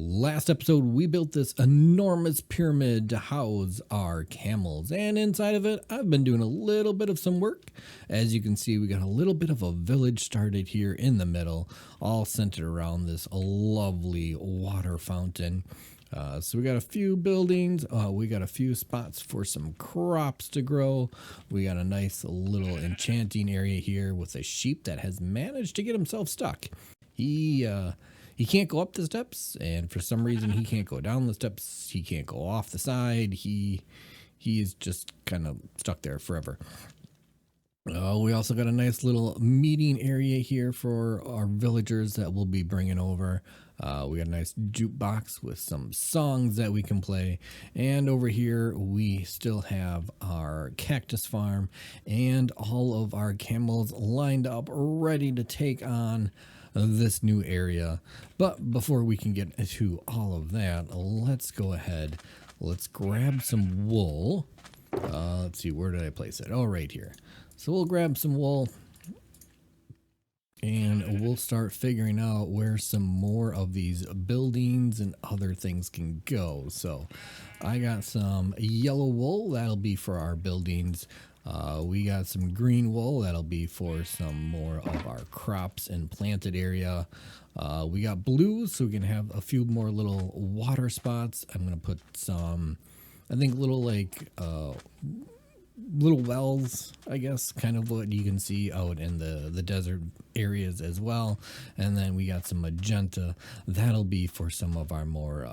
Last episode, we built this enormous pyramid to house our camels, and inside of it, I've been doing a little bit of some work. As you can see, we got a little bit of a village started here in the middle, all centered around this lovely water fountain. So we got a few buildings, we got a few spots for some crops to grow. We got a nice little enchanting area here with a sheep that has managed to get himself stuck. He can't go up the steps, and for some reason he can't go down the steps. He can't go off the side. He is just kind of stuck there forever. We also got a nice little meeting area here for our villagers that we'll be bringing over. We got a nice jukebox with some songs that we can play. And over here, we still have our cactus farm and all of our camels lined up, ready to take on this new area. But before we can get into all of that, let's go ahead. Let's grab some wool. Let's see, where did I place it? Oh, right here. So we'll grab some wool and we'll start figuring out where some more of these buildings and other things can go. So I got some yellow wool that'll be for our buildings. We got some green wool that'll be for some more of our crops and planted area. We got blue, so we can have a few more little water spots. I'm gonna put some, I think, little like little wells, I guess, kind of what you can see out in the desert areas as well. And then we got some magenta that'll be for some of our more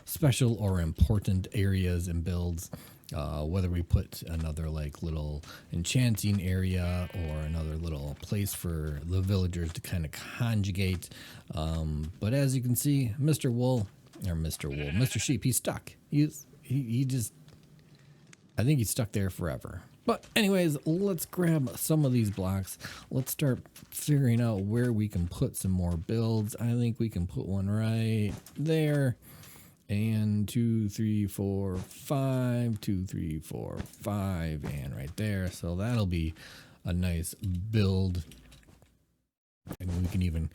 special or important areas and builds. Whether we put another like little enchanting area or another little place for the villagers to kind of conjugate. But as you can see, Mr. Sheep, he's stuck. He just, I think he's stuck there forever. But anyways, let's grab some of these blocks. Let's start figuring out where we can put some more builds. I think we can put one right there. And 2, 3, 4, 5, 2, 3, 4, 5, and right there. So that'll be a nice build. And we can even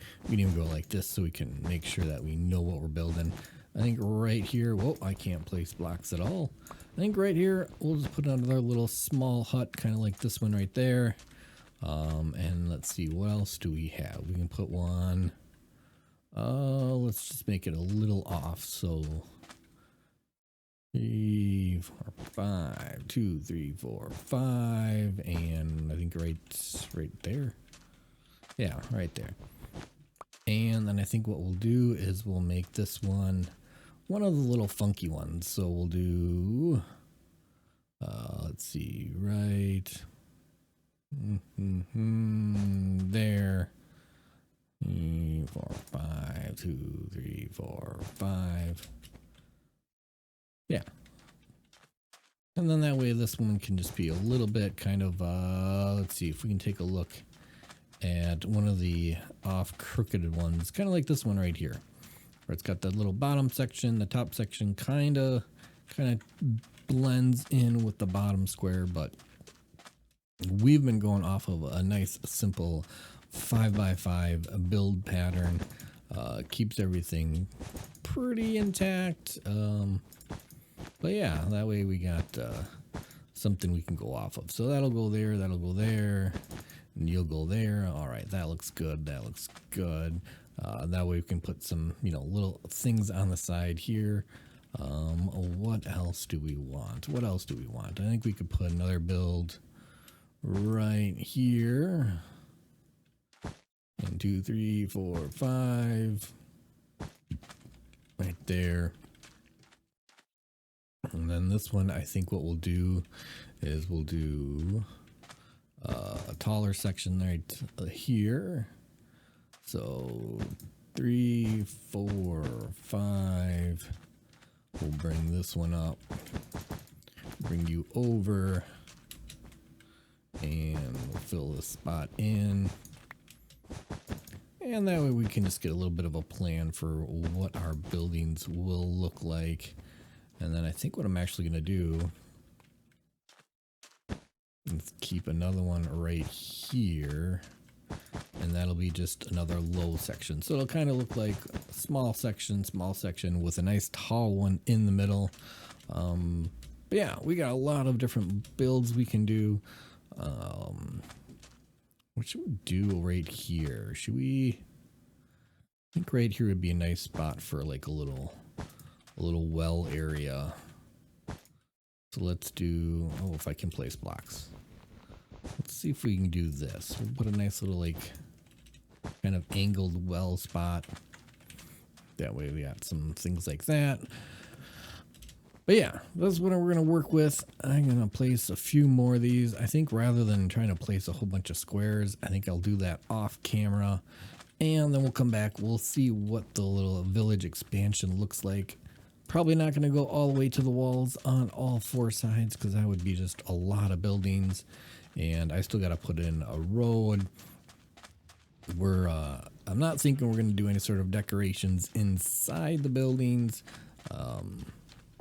go like this so we can make sure that we know what we're building. I think right here, whoa, I can't place blocks at all. I think right here, we'll just put another little small hut, kind of like this one right there. And let's see, what else do we have? We can put one. Let's just make it a little off. So 3, 4, 5, 2, 3, 4, 5, and I think right there. Yeah, right there. And then I think what we'll do is we'll make this one of the little funky ones. So we'll do, let's see, right there. 3, 4, 5, 2, 3, 4, 5. Yeah. And then that way this one can just be a little bit kind of, let's see if we can take a look at one of the off crooked ones, kind of like this one right here, where it's got that little bottom section, the top section kind of blends in with the bottom square, but we've been going off of a nice simple 5x5 build pattern. Keeps everything pretty intact. But yeah, that way we got something we can go off of. So that'll go there, and you'll go there. All right, that looks good. That way we can put some, little things on the side here. What else do we want? I think we could put another build right here. And 2, 3, 4, 5. Right there. And then this one, I think what we'll do is we'll do a taller section right here. So 3, 4, 5. We'll bring this one up. Bring you over. And we'll fill this spot in. And that way we can just get a little bit of a plan for what our buildings will look like. And then I think what I'm actually going to do is keep another one right here. and that'll be just another low section. So it'll kind of look like a small section with a nice tall one in the middle. But yeah, we got a lot of different builds we can do. What should we do right here? Should we? I think right here would be a nice spot for like a little well area. So let's do, oh, if I can place blocks. Let's see if we can do this. We'll put a nice little like kind of angled well spot. That way we got some things like that. But yeah, that's what we're going to work with. I'm going to place a few more of these. I think rather than trying to place a whole bunch of squares, I think I'll do that off camera. And then we'll come back. We'll see what the little village expansion looks like. Probably not going to go all the way to the walls on all four sides because that would be just a lot of buildings. And I still got to put in a road. I'm not thinking we're going to do any sort of decorations inside the buildings.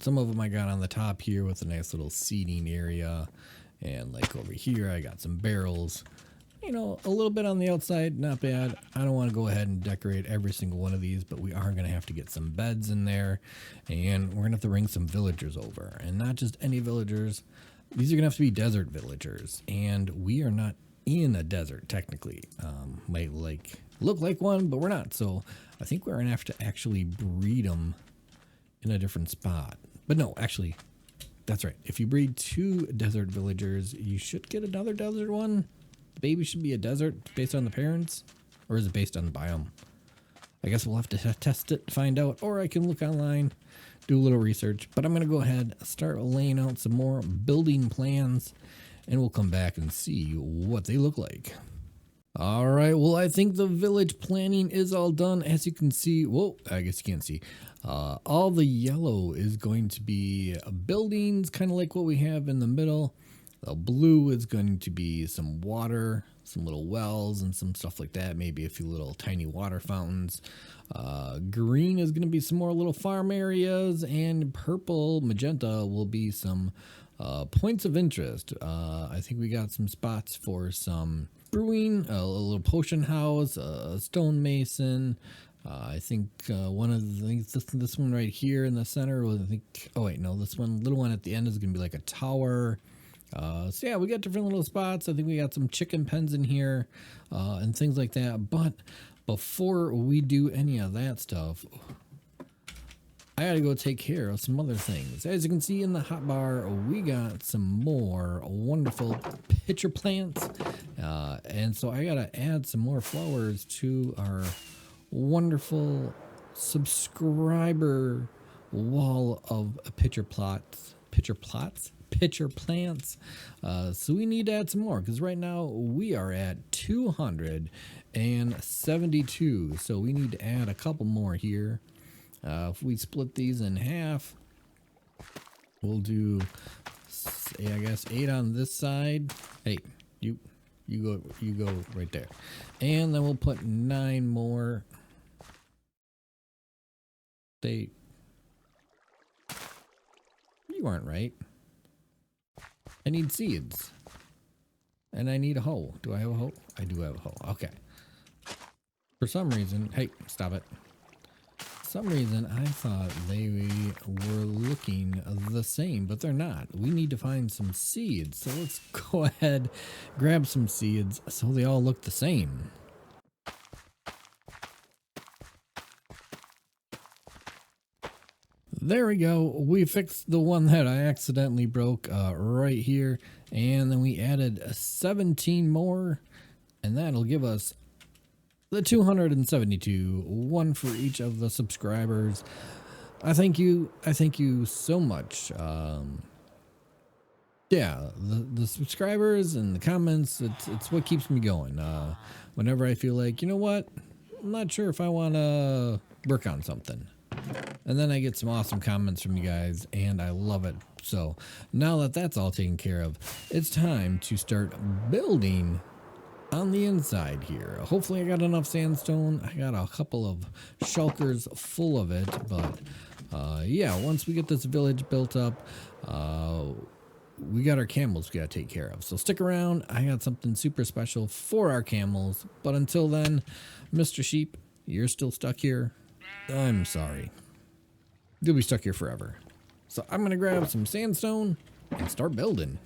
Some of them I got on the top here with a nice little seating area. And like over here, I got some barrels. You know, a little bit on the outside, not bad. I don't want to go ahead and decorate every single one of these, but we are going to have to get some beds in there. And we're going to have to bring some villagers over. And not just any villagers. These are going to have to be desert villagers. And we are not in a desert, technically. Might like look like one, but we're not. So I think we're going to have to actually breed them in a different spot. But no, actually, that's right. If you breed 2 desert villagers, you should get another desert one. The baby should be a desert based on the parents. Or is it based on the biome? I guess we'll have to test it to find out. Or I can look online, do a little research. But I'm going to go ahead and start laying out some more building plans. And we'll come back and see what they look like. All right, well, I think the village planning is all done. As you can see, whoa, I guess you can't see. All the yellow is going to be buildings, kind of like what we have in the middle. The blue is going to be some water, some little wells and some stuff like that. Maybe a few little tiny water fountains. Green is going to be some more little farm areas. And purple, magenta will be some points of interest. I think we got some spots for some brewing, a little potion house, a stonemason. I think one of the things, this one right here in the center was, I think, oh wait, no, this one, little one at the end is going to be like a tower. So yeah, we got different little spots. I think we got some chicken pens in here and things like that. But before we do any of that stuff, I gotta go take care of some other things. As you can see in the hotbar, we got some more wonderful pitcher plants. And so I gotta add some more flowers to our wonderful subscriber wall of pitcher plants. So we need to add some more because right now we are at 272. So we need to add a couple more here. If we split these in half, we'll do, I guess, 8 on this side. Hey, you go right there, and then we'll put 9 more. You aren't right. I need seeds, and I need a hoe. Do I have a hoe? I do have a hoe. Okay. For some reason, hey, stop it. Some reason I thought they were looking the same, but they're not. We need to find some seeds. So let's go ahead, grab some seeds so they all look the same. There we go. We fixed the one that I accidentally broke right here. And then we added 17 more, and that'll give us the 272, one for each of the subscribers. I thank you so much. Yeah, the subscribers and the comments, it's what keeps me going. Whenever I feel like, you know what, I'm not sure if I want to work on something. And then I get some awesome comments from you guys, and I love it. So now that that's all taken care of, it's time to start building on the inside here. Hopefully I got enough sandstone. I got a couple of shulkers full of it, but yeah, once we get this village built up, we got our camels we got to take care of. So stick around. I got something super special for our camels. But until then, Mr. Sheep, you're still stuck here. I'm sorry. You'll be stuck here forever. So I'm going to grab some sandstone and start building.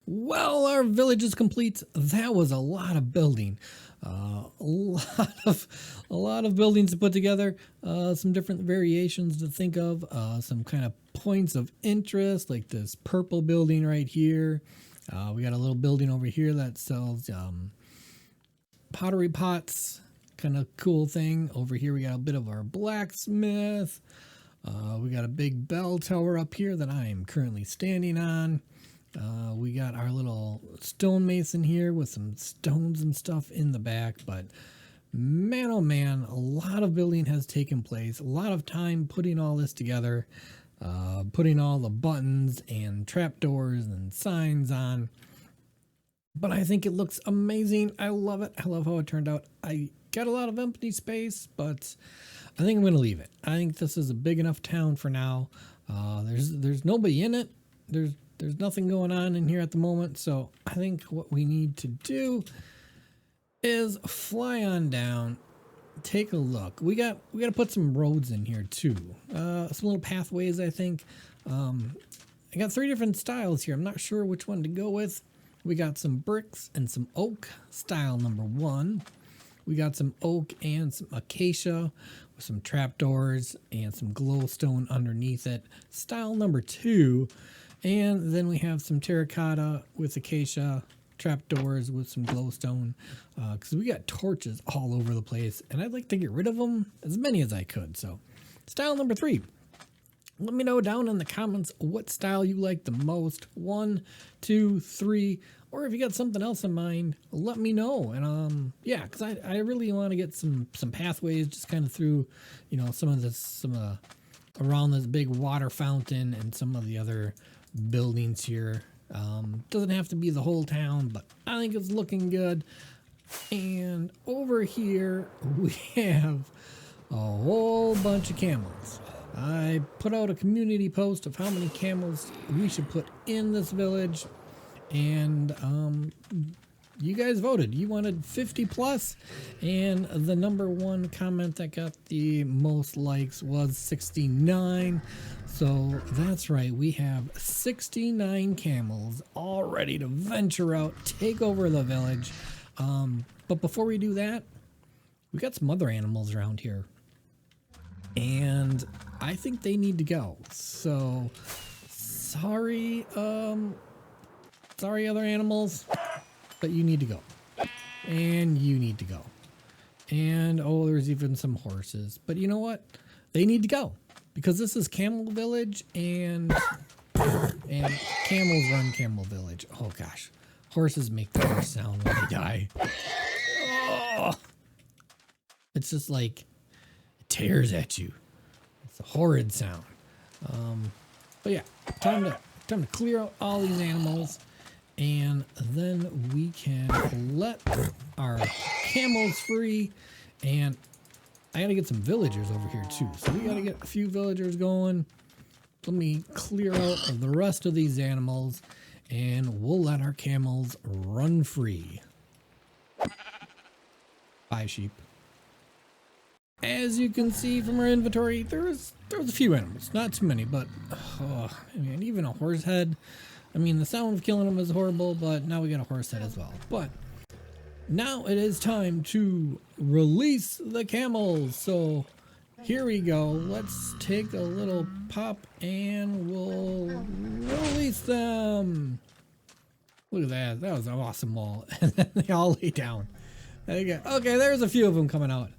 Well, our village is complete. That was a lot of building. A lot of buildings to put together. Some different variations to think of. Some kind of points of interest, like this purple building right here. We got a little building over here that sells pottery pots. Kind of cool thing. Over here we got a bit of our blacksmith. We got a big bell tower up here that I am currently standing on. We got our little stonemason here with some stones and stuff in the back, but man, oh man, a lot of building has taken place. A lot of time putting all this together, putting all the buttons and trapdoors and signs on. But I think it looks amazing. I love it. I love how it turned out. I got a lot of empty space, but I think I'm going to leave it. I think this is a big enough town for now. There's nobody in it. There's nothing going on in here at the moment, so I think what we need to do is fly on down, take a look. We got to put some roads in here too. Some little pathways, I think. I got 3 different styles here. I'm not sure which one to go with. We got some bricks and some oak, style number 1. We got some oak and some acacia with some trapdoors and some glowstone underneath it, style number 2. And then we have some terracotta with acacia, trapdoors with some glowstone, because we got torches all over the place, and I'd like to get rid of them, as many as I could. So, style number 3. Let me know down in the comments what style you like the most. 1, 2, 3, or if you got something else in mind, let me know. And yeah, because I really want to get some pathways just kind of through, you know, some of around this big water fountain and some of the other buildings here. Doesn't have to be the whole town, but I think it's looking good. And over here we have a whole bunch of camels. I put out a community post of how many camels we should put in this village, and you guys voted. You wanted 50 plus, and the number 1 comment that got the most likes was 69. So that's right, we have 69 camels all ready to venture out, take over the village. But before we do that, we got some other animals around here, and I think they need to go. So sorry other animals, but you need to go, and you need to go. And oh, there's even some horses, but you know what, they need to go, because this is Camel Village, and camels run Camel Village. Oh gosh, horses make the worst sound when they die. Oh, it's just like it tears at you. It's a horrid sound. But yeah, time to clear out all these animals, and then we can let our camels free. And I gotta get some villagers over here too, so we gotta get a few villagers going. Let me clear out the rest of these animals, and we'll let our camels run free. Bye, sheep. As you can see from our inventory, there was a few animals, not too many, but oh, I mean, even a horse head. I mean, the sound of killing them is horrible, but now we got a horse head as well. But now it is time to release the camels. So here we go. Let's take a little pop and we'll release them. Look at that. That was an awesome wall. And then they all lay down. Okay, there's a few of them coming out.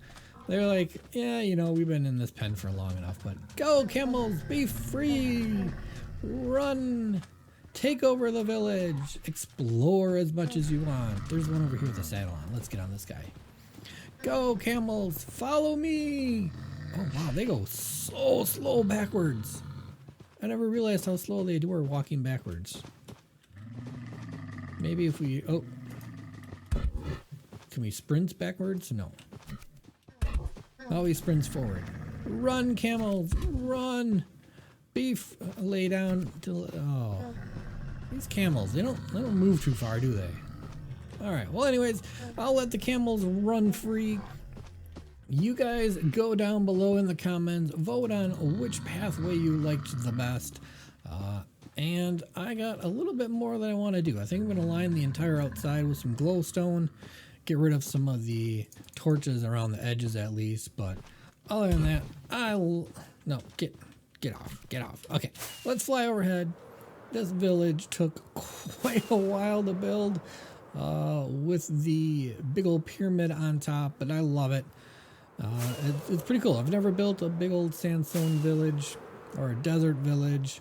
They're like, yeah, you know, we've been in this pen for long enough, but go, camels, be free. Run. Take over the village. Explore as much as you want. There's one over here with a saddle on. Let's get on this guy. Go, camels. Follow me. Oh, wow. They go so slow backwards. I never realized how slow they were walking backwards. Maybe if we... Oh. Can we sprint backwards? No. Oh, he sprints forward. Run, camels. Run. Beef. Lay down. Oh. These camels, they don't move too far, do they? Alright, well anyways, I'll let the camels run free. You guys go down below in the comments, vote on which pathway you liked the best. And I got a little bit more that I want to do. I think I'm going to line the entire outside with some glowstone, get rid of some of the torches around the edges at least, but other than that, no, get off. Okay, let's fly overhead. This village took quite a while to build with the big old pyramid on top, but I love it. It's pretty cool. I've never built a big old sandstone village or a desert village.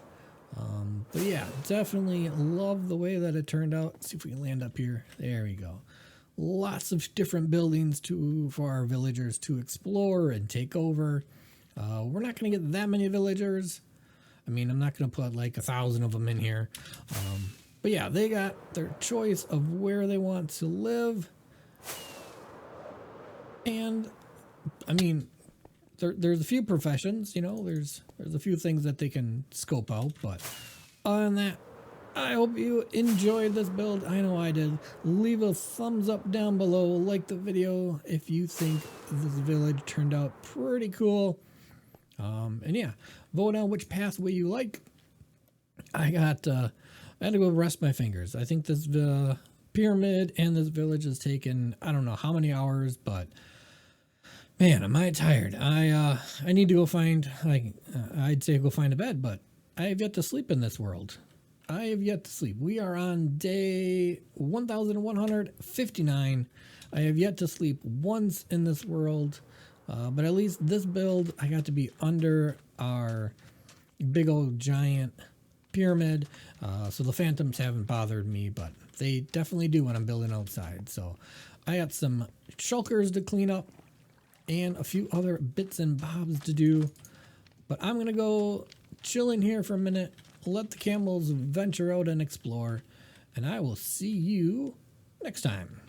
But yeah, definitely love the way that it turned out. Let's see if we can land up here. There we go. Lots of different buildings for our villagers to explore and take over. We're not going to get that many villagers. I mean, I'm not going to put like 1,000 of them in here. But yeah, they got their choice of where they want to live. And I mean, there's a few professions, you know, there's a few things that they can scope out, but other than that, I hope you enjoyed this build. I know I did. Leave a thumbs up down below, like the video if you think this village turned out pretty cool. And yeah, vote on which pathway you like. I had to go rest my fingers. I think this pyramid and this village has taken, I don't know how many hours, but man, am I tired. I need to go find, I'd say go find a bed, but I have yet to sleep in this world. I have yet to sleep. We are on day 1159. I have yet to sleep once in this world. But at least this build, I got to be under our big old giant pyramid. So the phantoms haven't bothered me, but they definitely do when I'm building outside. So I got some shulkers to clean up and a few other bits and bobs to do. But I'm going to go chill in here for a minute, let the camels venture out and explore, and I will see you next time.